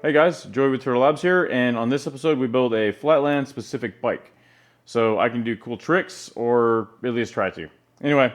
Hey guys, Joey with Turtle Labs here, and on this episode we build a Flatland specific bike. So I can do cool tricks, or at least try to. Anyway,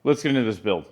let's get into this build.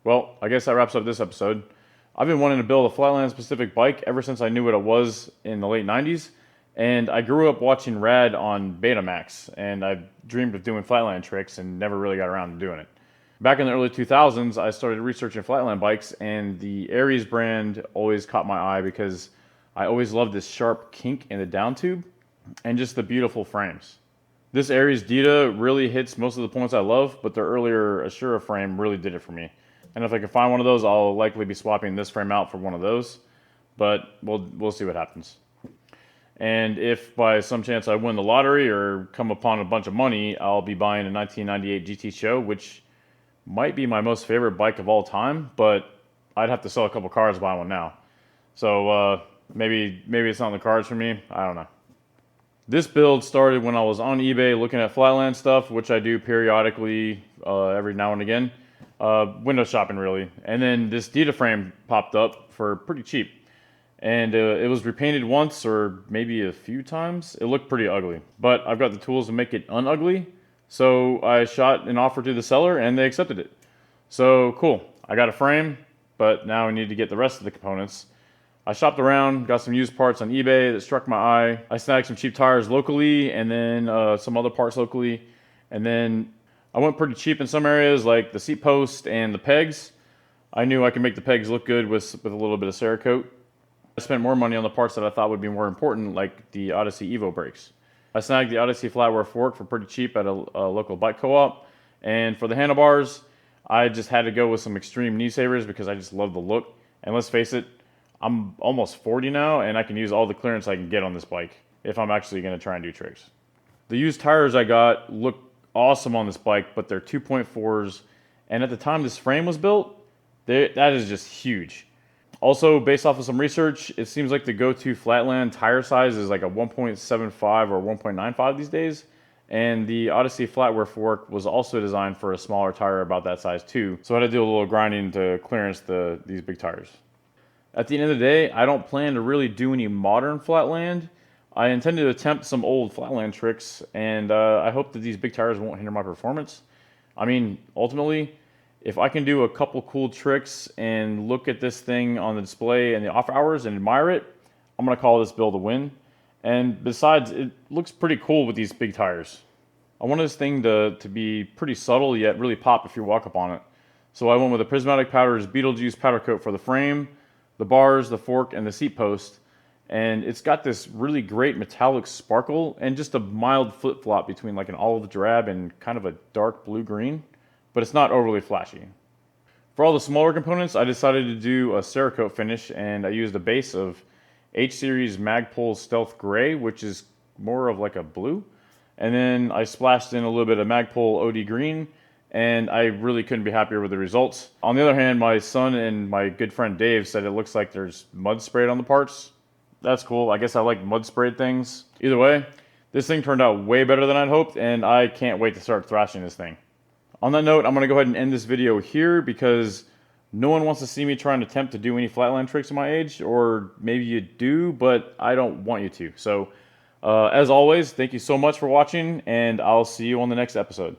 Well, I guess that wraps up this episode. I've been wanting to build a Flatland specific bike ever since I knew what it was in the late 90s. And I grew up watching Rad on Betamax, and I dreamed of doing Flatland tricks and never really got around to doing it. Back in the early 2000s, I started researching Flatland bikes, and the Ares brand always caught my eye because I always loved this sharp kink in the down tube and just the beautiful frames. This Ares DITA really hits most of the points I love, but the earlier Assura frame really did it for me. And if I can find one of those, I'll likely be swapping this frame out for one of those, but we'll see what happens. And if by some chance I win the lottery or come upon a bunch of money, I'll be buying a 1998 GT Show, which might be my most favorite bike of all time, but I'd have to sell a couple cars to buy one now. So maybe it's not in the cards for me. I don't know. This build started when I was on eBay looking at Flatland stuff, which I do periodically every now and again. Window shopping really. And then this DITA frame popped up for pretty cheap. And it was repainted once or maybe a few times. It looked pretty ugly, but I've got the tools to make it unugly. So I shot an offer to the seller and they accepted it. So cool, I got a frame, but now I need to get the rest of the components. I shopped around, got some used parts on eBay that struck my eye. I snagged some cheap tires locally and then some other parts locally. And then I went pretty cheap in some areas like the seat post and the pegs. I knew I could make the pegs look good with a little bit of Cerakote. I spent more money on the parts that I thought would be more important, like the Odyssey Evo brakes. I snagged the Odyssey flatware fork for pretty cheap at a local bike co-op. And for the handlebars, I just had to go with some extreme knee savers because I just love the look. And let's face it, I'm almost 40 now and I can use all the clearance I can get on this bike if I'm actually going to try and do tricks. The used tires I got look awesome on this bike, but they're 2.4s. And at the time this frame was built, that is just huge. Also, based off of some research, it seems like the go-to Flatland tire size is like a 1.75 or 1.95 these days. And the Odyssey flatware fork was also designed for a smaller tire about that size too. So I had to do a little grinding to clearance these big tires. At the end of the day, I don't plan to really do any modern Flatland. I intend to attempt some old Flatland tricks, and I hope that these big tires won't hinder my performance. I mean, ultimately, if I can do a couple cool tricks and look at this thing on the display in the off hours and admire it, I'm going to call this build a win. And besides, it looks pretty cool with these big tires. I wanted this thing to be pretty subtle yet really pop if you walk up on it. So I went with a Prismatic Powders Beetlejuice powder coat for the frame, the bars, the fork, and the seat post. And it's got this really great metallic sparkle and just a mild flip-flop between like an olive drab and kind of a dark blue-green. But it's not overly flashy. For all the smaller components, I decided to do a Cerakote finish, and I used a base of H-Series Magpul Stealth Gray, which is more of like a blue. And then I splashed in a little bit of Magpul OD Green, and I really couldn't be happier with the results. On the other hand, my son and my good friend Dave said it looks like there's mud sprayed on the parts. That's cool. I guess I like mud sprayed things. Either way, this thing turned out way better than I'd hoped, and I can't wait to start thrashing this thing. On that note, I'm going to go ahead and end this video here because no one wants to see me try and attempt to do any Flatland tricks at my age, or maybe you do, but I don't want you to. So, as always, thank you so much for watching, and I'll see you on the next episode.